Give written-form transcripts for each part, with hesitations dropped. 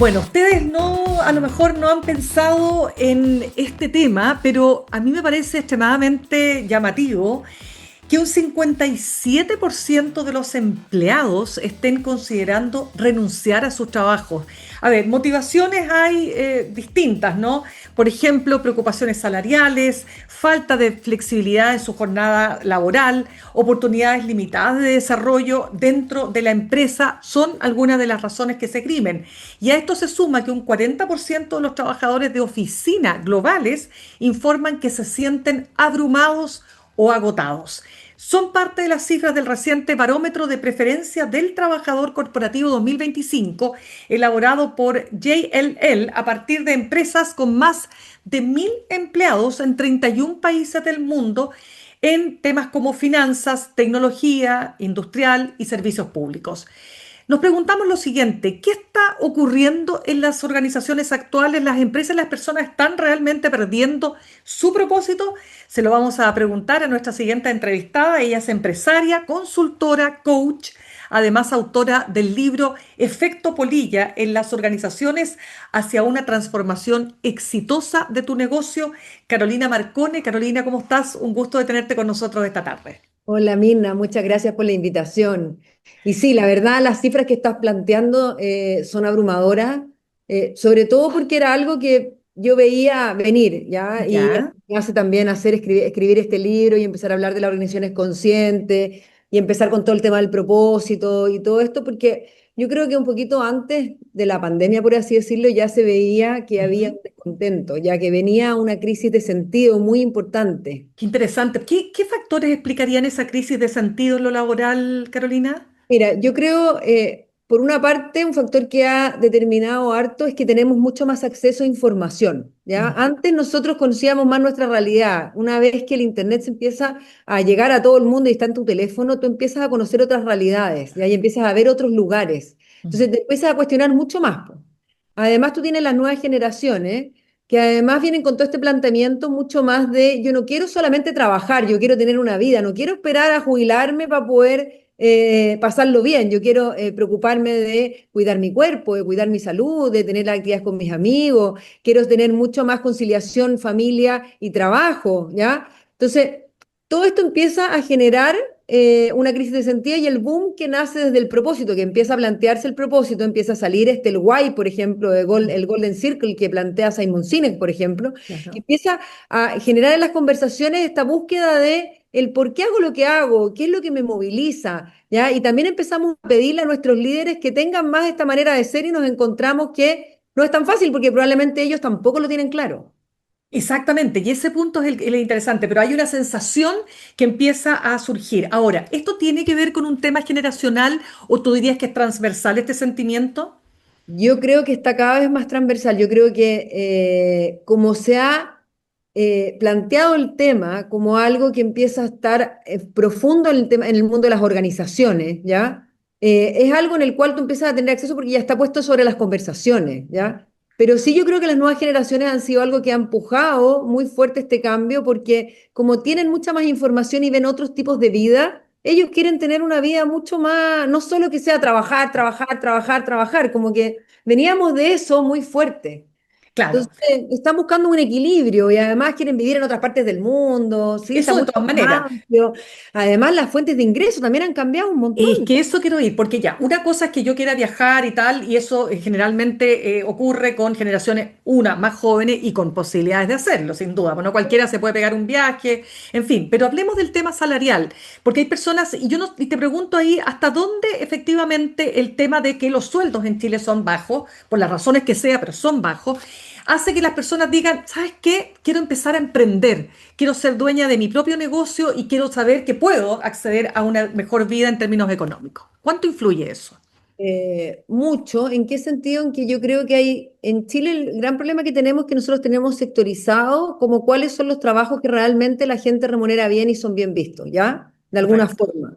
Bueno, ustedes no, a lo mejor no han pensado en este tema, pero a mí me parece extremadamente llamativo que un 57% de los empleados estén considerando renunciar a sus trabajos. A ver, motivaciones hay distintas, ¿no? Por ejemplo, preocupaciones salariales, falta de flexibilidad en su jornada laboral, oportunidades limitadas de desarrollo dentro de la empresa son algunas de las razones que se esgrimen. Y a esto se suma que un 40% de los trabajadores de oficina globales informan que se sienten abrumados o agotados. Son parte de las cifras del reciente Barómetro de Preferencia del Trabajador Corporativo 2025, elaborado por JLL a partir de empresas con más de 1.000 empleados en 31 países del mundo en temas como finanzas, tecnología, industrial y servicios públicos. Nos preguntamos lo siguiente: ¿qué está ocurriendo en las organizaciones actuales? ¿Las empresas y las personas están realmente perdiendo su propósito? Se lo vamos a preguntar a nuestra siguiente entrevistada. Ella es empresaria, consultora, coach, además autora del libro Efecto Polilla en las organizaciones hacia una transformación exitosa de tu negocio. Carolina Marcone. Carolina, ¿cómo estás? Un gusto de tenerte con nosotros esta tarde. Hola Mirna, muchas gracias por la invitación. Y sí, la verdad, las cifras que estás planteando son abrumadoras, sobre todo porque era algo que yo veía venir, ¿ya? Y Ya. me hace también escribir este libro y empezar a hablar de las organizaciones conscientes y empezar con todo el tema del propósito y todo esto, porque yo creo que un poquito antes de la pandemia, por así decirlo, ya se veía que había Ujú. un descontento, ya que venía una crisis de sentido muy importante. Qué interesante. ¿Qué factores explicarían esa crisis de sentido en lo laboral, Carolina? Mira, yo creo, por una parte, un factor que ha determinado harto es que tenemos mucho más acceso a información, ¿ya? Mm. Antes nosotros conocíamos más nuestra realidad. Una vez que el Internet se empieza a llegar a todo el mundo y está en tu teléfono, tú empiezas a conocer otras realidades, ¿ya? Y empiezas a ver otros lugares. Mm. Entonces te empiezas a cuestionar mucho más, po. Además, tú tienes las nuevas generaciones que además vienen con todo este planteamiento mucho más de yo no quiero solamente trabajar, yo quiero tener una vida, no quiero esperar a jubilarme para poder pasarlo bien. Yo quiero preocuparme de cuidar mi cuerpo, de cuidar mi salud, de tener actividades con mis amigos. Quiero tener mucho más conciliación familia y trabajo, ¿ya? Entonces, todo esto empieza a generar una crisis de sentido y el boom que nace desde el propósito, que empieza a plantearse el propósito, empieza a salir el why, por ejemplo, el Golden Circle que plantea Simon Sinek, por ejemplo, que Claro. empieza a generar en las conversaciones esta búsqueda de el por qué hago lo que hago, qué es lo que me moviliza, ¿ya? Y también empezamos a pedirle a nuestros líderes que tengan más esta manera de ser y nos encontramos que no es tan fácil porque probablemente ellos tampoco lo tienen claro. Exactamente, y ese punto es el interesante, pero hay una sensación que empieza a surgir. Ahora, ¿esto tiene que ver con un tema generacional o tú dirías que es transversal este sentimiento? Yo creo que está cada vez más transversal. Yo creo que como se ha planteado el tema como algo que empieza a estar profundo en el tema, en el mundo de las organizaciones, ¿ya? Es algo en el cual tú empiezas a tener acceso porque ya está puesto sobre las conversaciones, ¿ya? Pero sí yo creo que las nuevas generaciones han sido algo que ha empujado muy fuerte este cambio porque como tienen mucha más información y ven otros tipos de vida, ellos quieren tener una vida mucho más, no solo que sea trabajar, trabajar, trabajar, trabajar, como que veníamos de eso muy fuerte. Claro, Entonces, están buscando un equilibrio y además quieren vivir en otras partes del mundo, ¿sí? Está eso de mucho todas más maneras. amplio. Además, las fuentes de ingreso también han cambiado un Es montón. que eso quiero ir, porque ya, una cosa es que yo quiera viajar y tal, y eso generalmente ocurre con generaciones, una, más jóvenes y con posibilidades de hacerlo, sin duda. Bueno, cualquiera se puede pegar un viaje, en fin, pero hablemos del tema salarial, porque hay personas, y yo no, y te pregunto ahí, ¿hasta dónde efectivamente el tema de que los sueldos en Chile son bajos, por las razones que sea, pero son bajos, hace que las personas digan, ¿sabes qué? Quiero empezar a emprender, quiero ser dueña de mi propio negocio y quiero saber que puedo acceder a una mejor vida en términos económicos. ¿Cuánto influye eso? Mucho. ¿En qué sentido? En que yo creo que hay en Chile el gran problema que tenemos es que nosotros tenemos sectorizado como cuáles son los trabajos que realmente la gente remunera bien y son bien vistos, ¿ya? De alguna Correcto. forma.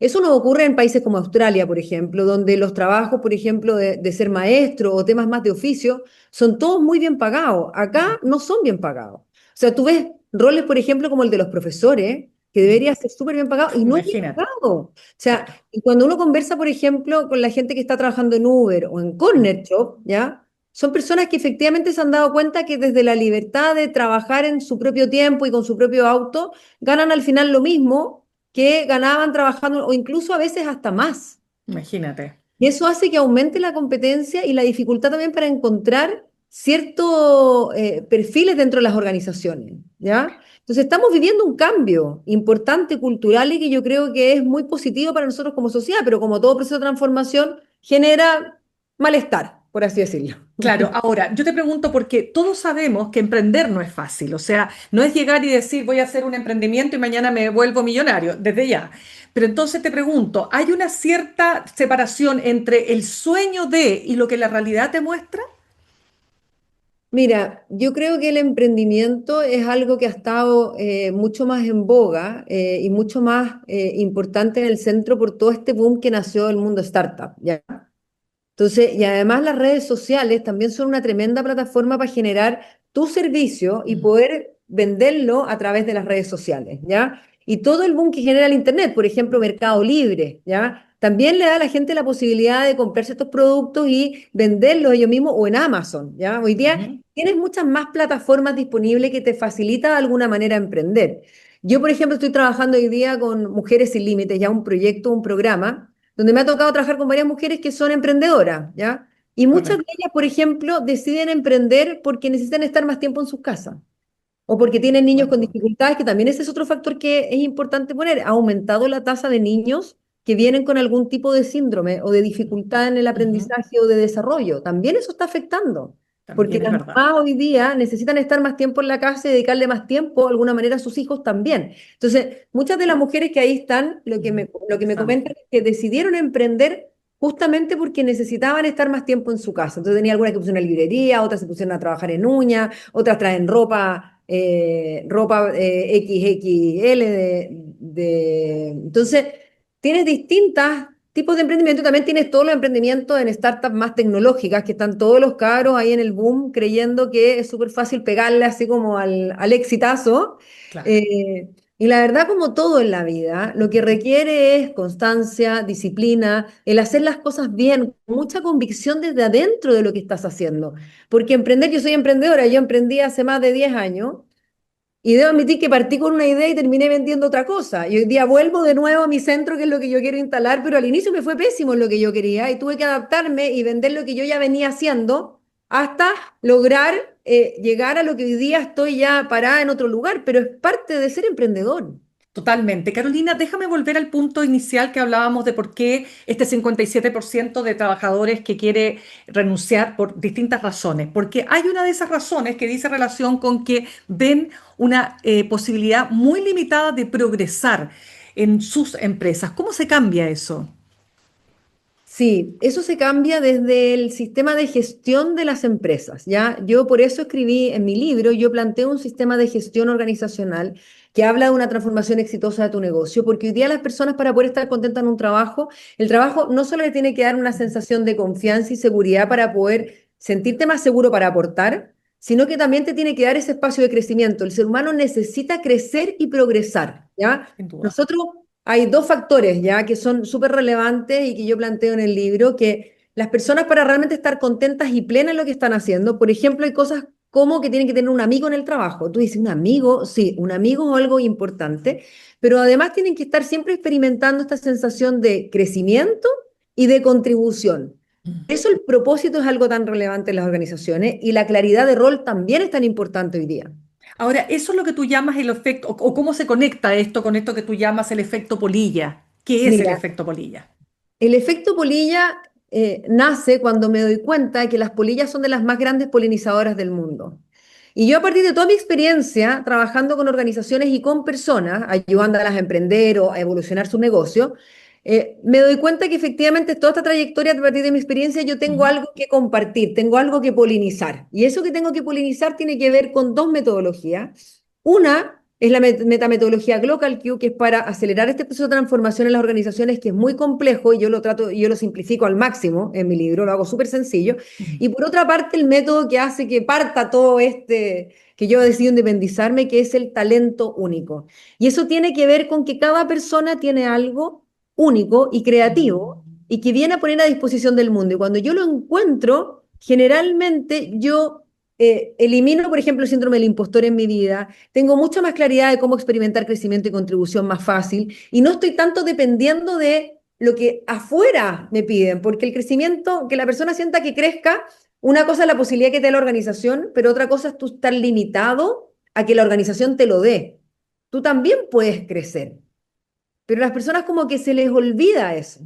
Eso no ocurre en países como Australia, por ejemplo, donde los trabajos, por ejemplo, de ser maestro o temas más de oficio, son todos muy bien pagados. Acá no son bien pagados. O sea, tú ves roles, por ejemplo, como el de los profesores, que debería ser súper bien pagado y no es bien Imagínate. pagado. O sea, Claro. y cuando uno conversa, por ejemplo, con la gente que está trabajando en Uber o en Corner Shop, ¿ya? son personas que efectivamente se han dado cuenta que desde la libertad de trabajar en su propio tiempo y con su propio auto, ganan al final lo mismo que ganaban trabajando o incluso a veces hasta más. Imagínate. Y eso hace que aumente la competencia y la dificultad también para encontrar ciertos perfiles dentro de las organizaciones, ¿ya? Entonces estamos viviendo un cambio importante cultural y que yo creo que es muy positivo para nosotros como sociedad, pero como todo proceso de transformación genera malestar, por así decirlo. Claro, ahora yo te pregunto porque todos sabemos que emprender no es fácil, o sea, no es llegar y decir voy a hacer un emprendimiento y mañana me vuelvo millonario, desde ya. Pero entonces te pregunto, ¿hay una cierta separación entre el sueño de y lo que la realidad te muestra? Mira, yo creo que el emprendimiento es algo que ha estado mucho más en boga y mucho más importante en el centro por todo este boom que nació del mundo startup, ¿ya? Entonces, y además las redes sociales también son una tremenda plataforma para generar tu servicio y Mm. poder venderlo a través de las redes sociales, ¿ya? Y todo el boom que genera el Internet, por ejemplo, Mercado Libre, ¿ya? También le da a la gente la posibilidad de comprarse estos productos y venderlos ellos mismos o en Amazon, ¿ya? Hoy día Ujú. tienes muchas más plataformas disponibles que te facilita de alguna manera emprender. Yo, por ejemplo, estoy trabajando hoy día con Mujeres Sin Límites, ya un proyecto, un programa donde me ha tocado trabajar con varias mujeres que son emprendedoras, ¿ya? Y muchas de Correcto. ellas, por ejemplo, deciden emprender porque necesitan estar más tiempo en sus casas o porque tienen niños Buen con punto. dificultades, que también ese es otro factor que es importante poner. Ha aumentado la tasa de niños que vienen con algún tipo de síndrome o de dificultad en el Ujú. aprendizaje o de desarrollo. También eso está afectando, porque También es las verdad. mamás hoy día necesitan estar más tiempo en la casa y dedicarle más tiempo, de alguna manera, a sus hijos también. Entonces, muchas de las mujeres que ahí están, Ujú. lo que me comentan Interesante. es que decidieron emprender justamente porque necesitaban estar más tiempo en su casa. Entonces, tenía algunas que pusieron una librería, otras se pusieron a trabajar en uñas, otras traen ropa XXL Entonces, tienes distintos tipos de emprendimiento y también tienes todos los emprendimientos en startups más tecnológicas, que están todos los caros ahí en el boom creyendo que es súper fácil pegarle así como al exitazo. Claro. Eh, y la verdad, como todo en la vida, lo que requiere es constancia, disciplina, el hacer las cosas bien, con mucha convicción desde adentro de lo que estás haciendo. Porque emprender, yo soy emprendedora, yo emprendí hace más de 10 años y debo admitir que partí con una idea y terminé vendiendo otra cosa. Y hoy día vuelvo de nuevo a mi centro, que es lo que yo quiero instalar, pero al inicio me fue pésimo en lo que yo quería y tuve que adaptarme y vender lo que yo ya venía haciendo hasta lograr llegar a lo que hoy día estoy ya parada en otro lugar, pero es parte de ser emprendedor. Totalmente. Carolina, déjame volver al punto inicial que hablábamos de por qué este 57% de trabajadores que quiere renunciar por distintas razones. Porque hay una de esas razones que dice relación con que ven una posibilidad muy limitada de progresar en sus empresas. ¿Cómo se cambia eso? Sí, eso se cambia desde el sistema de gestión de las empresas, ¿ya? Yo por eso escribí en mi libro, yo planteo un sistema de gestión organizacional que habla de una transformación exitosa de tu negocio, porque hoy día las personas para poder estar contentas en un trabajo, el trabajo no solo le tiene que dar una sensación de confianza y seguridad para poder sentirte más seguro para aportar, sino que también te tiene que dar ese espacio de crecimiento. El ser humano necesita crecer y progresar, ¿ya? Sin duda. Nosotros hay dos factores ya que son súper relevantes y que yo planteo en el libro, que las personas para realmente estar contentas y plenas en lo que están haciendo, por ejemplo, hay cosas como que tienen que tener un amigo en el trabajo. Tú dices, un amigo, sí, un amigo es algo importante, pero además tienen que estar siempre experimentando esta sensación de crecimiento y de contribución. Eso el propósito es algo tan relevante en las organizaciones y la claridad de rol también es tan importante hoy día. Ahora, eso es lo que tú llamas el efecto, o cómo se conecta esto con esto que tú llamas el efecto polilla. ¿Qué es el Mira, efecto polilla? el efecto polilla nace cuando me doy cuenta de que las polillas son de las más grandes polinizadoras del mundo. Y yo a partir de toda mi experiencia trabajando con organizaciones y con personas, ayudándolas a emprender o a evolucionar su negocio, me doy cuenta que efectivamente toda esta trayectoria a partir de mi experiencia yo tengo Ujú. algo que compartir, tengo algo que polinizar. Y eso que tengo que polinizar tiene que ver con dos metodologías. Una es la metametodología Global Q, que es para acelerar este proceso de transformación en las organizaciones, que es muy complejo y yo lo trato, yo lo simplifico al máximo en mi libro, lo hago súper sencillo. Ujú. Y por otra parte, el método que hace que parta todo este, que yo decido independizarme, que es el talento único. Y eso tiene que ver con que cada persona tiene algo único y creativo y que viene a poner a disposición del mundo. Y cuando yo lo encuentro, generalmente yo elimino, por ejemplo, el síndrome del impostor en mi vida, tengo mucha más claridad de cómo experimentar crecimiento y contribución más fácil y no estoy tanto dependiendo de lo que afuera me piden, porque el crecimiento, que la persona sienta que crezca, una cosa es la posibilidad que te dé la organización, pero otra cosa es tú estar limitado a que la organización te lo dé. Tú también puedes crecer, pero a las personas como que se les olvida eso.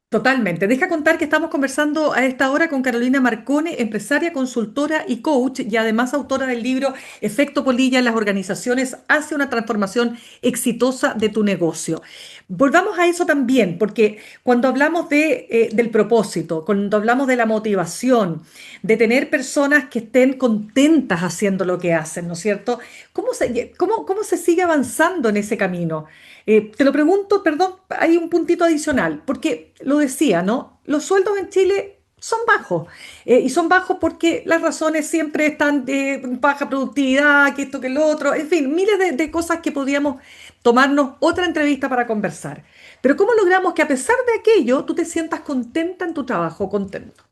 Totalmente. Deja contar que estamos conversando a esta hora con Carolina Marcone, empresaria, consultora y coach, y además autora del libro Efecto Polilla en las organizaciones hacia una transformación exitosa de tu negocio. Volvamos a eso también, porque cuando hablamos del propósito, cuando hablamos de la motivación, de tener personas que estén contentas haciendo lo que hacen, ¿no es cierto? ¿Cómo se sigue avanzando en ese camino? Te lo pregunto, perdón, hay un puntito adicional, porque lo decía, ¿no? Los sueldos en Chile son bajos, y son bajos porque las razones siempre están de baja productividad, que esto, que lo otro, en fin, miles de cosas que podríamos tomarnos otra entrevista para conversar. Pero ¿cómo logramos que a pesar de aquello tú te sientas contenta en tu trabajo, contento?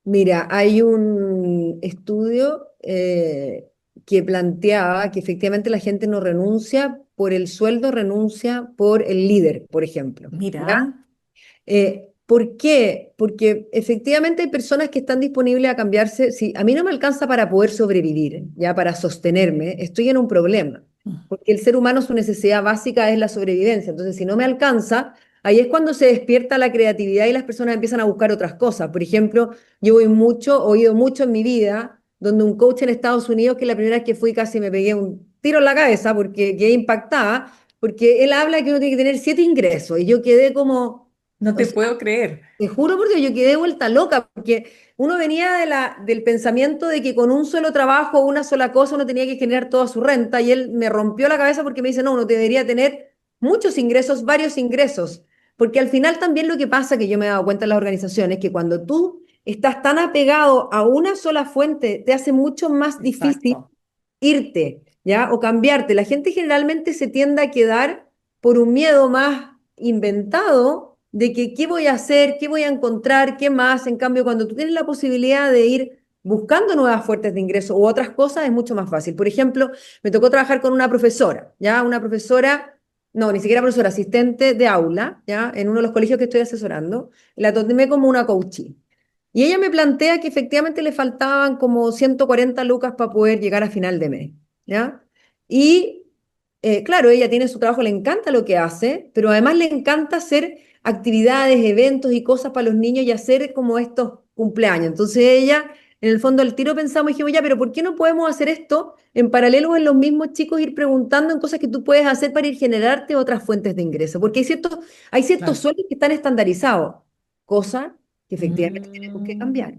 Mira, hay un estudio que planteaba que efectivamente la gente no renuncia por el sueldo, renuncia por el líder, por ejemplo. ¿Ya? Mira, ¿Por qué? Porque efectivamente hay personas que están disponibles a cambiarse. Si a mí no me alcanza para poder sobrevivir, ya para sostenerme, estoy en un problema. Porque el ser humano, su necesidad básica es la sobrevivencia. Entonces, si no me alcanza, ahí es cuando se despierta la creatividad y las personas empiezan a buscar otras cosas. Por ejemplo, yo voy mucho, he oído mucho en mi vida, donde un coach en Estados Unidos, que la primera vez que fui casi me pegué un tiro en la cabeza porque quedé impactada, porque él habla que uno tiene que tener 7 ingresos y yo quedé como... no O te sea, puedo creer. te juro por Dios, yo quedé vuelta loca, porque uno venía del pensamiento de que con un solo trabajo, una sola cosa, uno tenía que generar toda su renta, y él me rompió la cabeza porque me dice, no, uno debería tener muchos ingresos, varios ingresos, porque al final también lo que pasa, que yo me he dado cuenta en las organizaciones, que cuando tú estás tan apegado a una sola fuente, te hace mucho más difícil Exacto. irte, ¿ya? O cambiarte. La gente generalmente se tiende a quedar por un miedo más inventado de que qué voy a hacer, qué voy a encontrar, qué más. En cambio, cuando tú tienes la posibilidad de ir buscando nuevas fuentes de ingreso u otras cosas, es mucho más fácil. Por ejemplo, me tocó trabajar con una profesora, ¿ya? Una profesora, no, ni siquiera profesora, asistente de aula, ¿ya? En uno de los colegios que estoy asesorando. La tomé como una coachee. Y ella me plantea que efectivamente le faltaban como 140 lucas para poder llegar a final de mes, ¿ya? Y claro, ella tiene su trabajo, le encanta lo que hace, pero además le encanta hacer actividades, eventos y cosas para los niños y hacer como estos cumpleaños. Entonces ella, en el fondo, al tiro pensamos y dijimos, ya, pero ¿por qué no podemos hacer esto en paralelo en los mismos chicos, ir preguntando en cosas que tú puedes hacer para ir generarte otras fuentes de ingreso? Porque hay ciertos Claro. sueldos que están estandarizados, cosa que efectivamente tenemos que Mm. cambiar.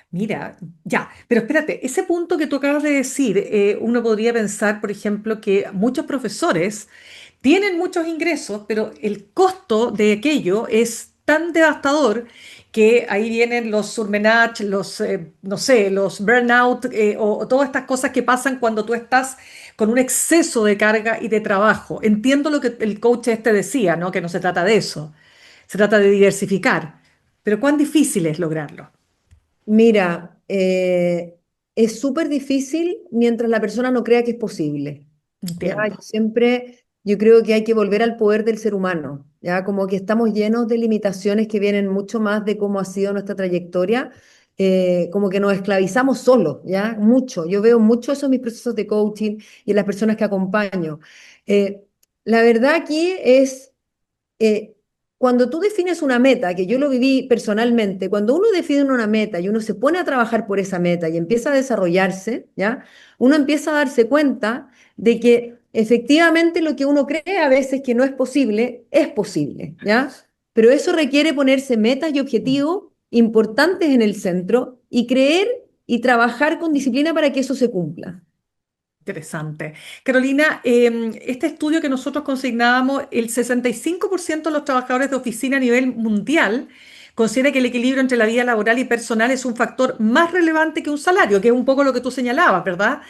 Mira, ya, pero espérate, ese punto que tú acabas de decir, uno podría pensar, por ejemplo, que muchos profesores tienen muchos ingresos, pero el costo de aquello es tan devastador que ahí vienen los surmenage, no sé, los burnout, o todas estas cosas que pasan cuando tú estás con un exceso de carga y de trabajo. Entiendo lo que el coach este decía, ¿no? Que no se trata de eso, se trata de diversificar, pero ¿cuán difícil es lograrlo? Mira, es súper difícil mientras la persona no crea que es posible. Ya, Entiendo. yo creo que hay que volver al poder del ser humano, ya, como que estamos llenos de limitaciones que vienen mucho más de cómo ha sido nuestra trayectoria, como que nos esclavizamos solos, ya, mucho. Yo veo mucho eso en mis procesos de coaching y en las personas que acompaño. Eh, la verdad aquí es eh, cuando tú defines una meta, que yo lo viví personalmente, cuando uno define una meta y uno se pone a trabajar por esa meta y empieza a desarrollarse, ¿ya? Uno empieza a darse cuenta de que efectivamente lo que uno cree a veces que no es posible, ¿ya? Pero eso requiere ponerse metas y objetivos importantes en el centro y creer y trabajar con disciplina para que eso se cumpla. Interesante. Carolina, este estudio que nosotros consignábamos, el 65% de los trabajadores de oficina a nivel mundial considera que el equilibrio entre la vida laboral y personal es un factor más relevante que un salario, que es un poco lo que tú señalabas, ¿verdad?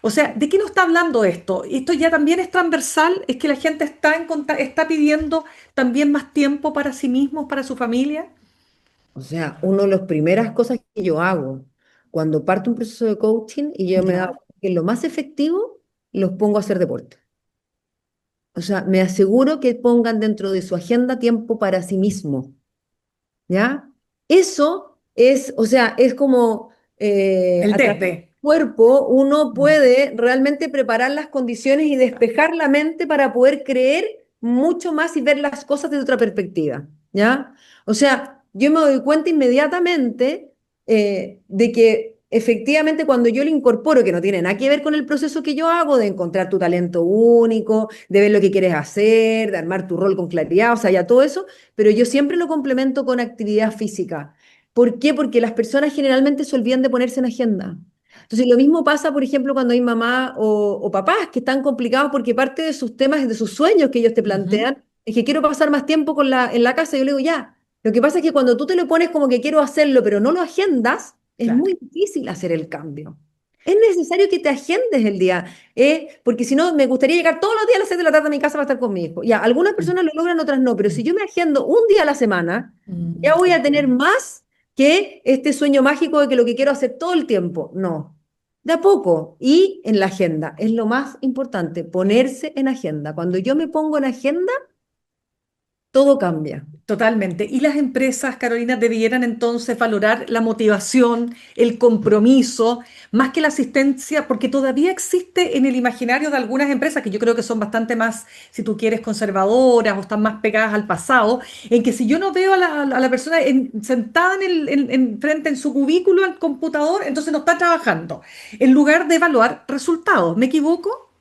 O sea, ¿de qué nos está hablando esto? Esto ya también es transversal, es que la gente está pidiendo también más tiempo para sí mismos, para su familia. O sea, una de las primeras cosas que yo hago cuando parto un proceso de coaching y yo me da Ya. que lo más efectivo los pongo a hacer deporte. O sea, me aseguro que pongan dentro de su agenda tiempo para sí mismo. ¿Ya? Eso es, o sea, es como El a través del desde. cuerpo uno Mm. puede realmente preparar las condiciones y despejar la mente para poder creer mucho más y ver las cosas desde otra perspectiva, ¿ya? O sea, yo me doy cuenta inmediatamente de que efectivamente cuando yo lo incorporo, que no tiene nada que ver con el proceso que yo hago de encontrar tu talento único, de ver lo que quieres hacer, de armar tu rol con claridad, o sea, ya todo eso, pero yo siempre lo complemento con actividad física. ¿Por qué? Porque las personas generalmente se olvidan de ponerse en agenda. Entonces, lo mismo pasa, por ejemplo, cuando hay mamá o papás que están complicados porque parte de sus temas, de sus sueños que ellos te Ujú. plantean, es que quiero pasar más tiempo en la casa. Y yo le digo, ya. Lo que pasa es que cuando tú te lo pones como que quiero hacerlo, pero no lo agendas, es Claro. muy difícil hacer el cambio. Es necesario que te agendes el día, porque si no, me gustaría llegar todos los días a las 6 de la tarde a mi casa para estar con mi hijo. Ya, algunas Mm. personas lo logran, otras no, pero si yo me agendo un día a la semana, Mm, ya voy te a tener entiendo. más que este sueño mágico de que lo que quiero hacer todo el tiempo. No, de a poco y en la agenda. Es lo más importante, ponerse en agenda. Cuando yo me pongo en agenda, todo cambia. Totalmente. Y las empresas, Carolina, debieran entonces valorar la motivación, el compromiso, más que la asistencia, porque todavía existe en el imaginario de algunas empresas, que yo creo que son bastante más, si tú quieres, conservadoras o están más pegadas al pasado, en que si yo no veo a la persona sentada frente en su cubículo al computador, entonces no está trabajando, en lugar de evaluar resultados. ¿Me equivoco?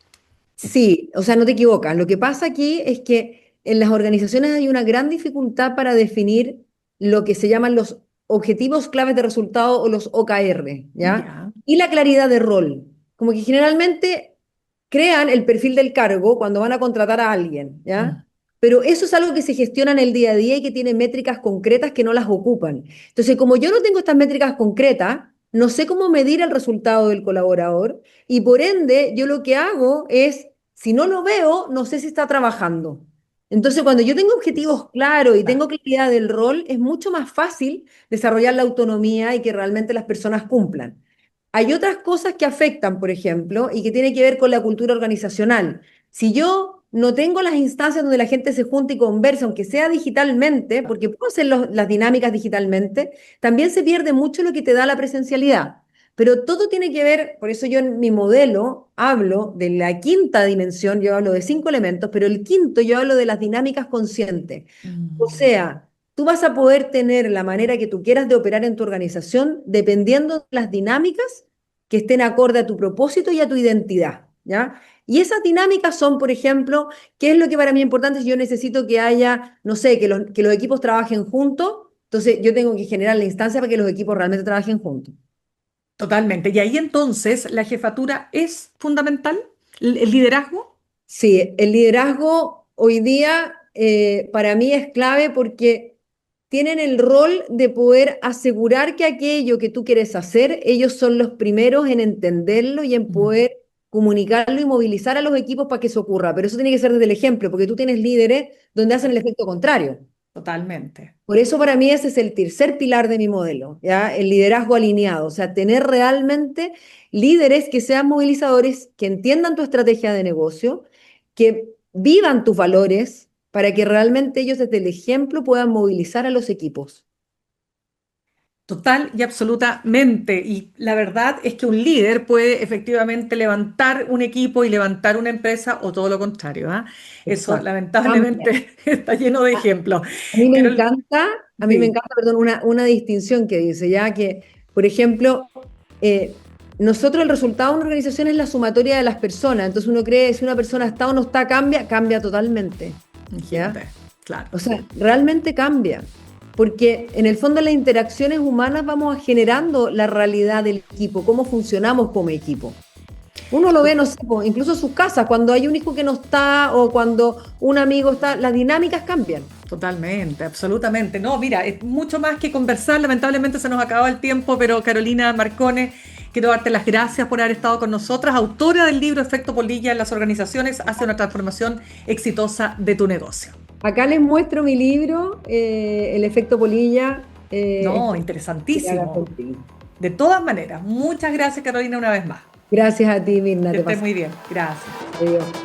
Sí, o sea, no te equivocas. Lo que pasa aquí es que en las organizaciones hay una gran dificultad para definir lo que se llaman los objetivos claves de resultado o los OKR, ¿ya? Ya. Y la claridad de rol. Como que generalmente crean el perfil del cargo cuando van a contratar a alguien, Mm. ¿ya? Pero eso es algo que se gestiona en el día a día y que tiene métricas concretas que no las ocupan. Entonces, como yo no tengo estas métricas concretas, no sé cómo medir el resultado del colaborador y por ende yo lo que hago es, si no lo veo, no sé si está trabajando. Entonces, cuando yo tengo objetivos claros y Claro. tengo claridad del rol, es mucho más fácil desarrollar la autonomía y que realmente las personas cumplan. Hay otras cosas que afectan, por ejemplo, y que tiene que ver con la cultura organizacional. Si yo no tengo las instancias donde la gente se junta y conversa, aunque sea digitalmente, porque puedo hacer las dinámicas digitalmente, también se pierde mucho lo que te da la presencialidad. Pero todo tiene que ver, por eso yo en mi modelo hablo de la quinta dimensión, yo hablo de 5 elementos, pero el quinto yo hablo de las dinámicas conscientes. O Mm. sea, tú vas a poder tener la manera que tú quieras de operar en tu organización dependiendo de las dinámicas que estén acorde a tu propósito y a tu identidad, ¿ya? Y esas dinámicas son, por ejemplo, ¿qué es lo que para mí es importante? Si yo necesito que haya, no sé, que los equipos trabajen juntos, entonces yo tengo que generar la instancia para que los equipos realmente trabajen juntos. Totalmente. Y ahí entonces la jefatura es fundamental, el liderazgo. Sí, el liderazgo hoy día para mí es clave porque tienen el rol de poder asegurar que aquello que tú quieres hacer, ellos son los primeros en entenderlo y en Mm. poder comunicarlo y movilizar a los equipos para que eso ocurra. Pero eso tiene que ser desde el ejemplo, porque tú tienes líderes donde hacen el efecto contrario. Totalmente. Por eso para mí ese es el tercer pilar de mi modelo, ¿ya? El liderazgo alineado, o sea, tener realmente líderes que sean movilizadores, que entiendan tu estrategia de negocio, que vivan tus valores para que realmente ellos desde el ejemplo puedan movilizar a los equipos. Total y absolutamente. Y la verdad es que un líder puede efectivamente levantar un equipo y levantar una empresa o todo lo contrario, ¿ah? Eso Exacto. Cambia. lamentablemente está lleno de ejemplos. A mí me Carol, encanta, sí. perdón, una distinción que dice, ya que, por ejemplo, nosotros el resultado de una organización es la sumatoria de las personas. Entonces uno cree, si una persona está o no está, cambia, cambia totalmente, ¿ya? Imagínate, claro. O sea, realmente cambia. Porque en el fondo las interacciones humanas vamos generando la realidad del equipo, cómo funcionamos como equipo. Uno lo ve, no sé, po, incluso en sus casas, cuando hay un hijo que no está o cuando un amigo está, las dinámicas cambian. Totalmente, absolutamente. No, mira, es mucho más que conversar. Lamentablemente se nos acaba el tiempo, pero Carolina Marcone, quiero darte las gracias por haber estado con nosotras, autora del libro Efecto Polilla en las organizaciones, hace una transformación exitosa de tu negocio. Acá les muestro mi libro, El efecto Polilla. No, que hagas interesantísimo. contigo. De todas maneras, muchas gracias Carolina una vez más. Gracias a ti, Mirna, Que te estés pasaste. muy bien. Gracias. Adiós.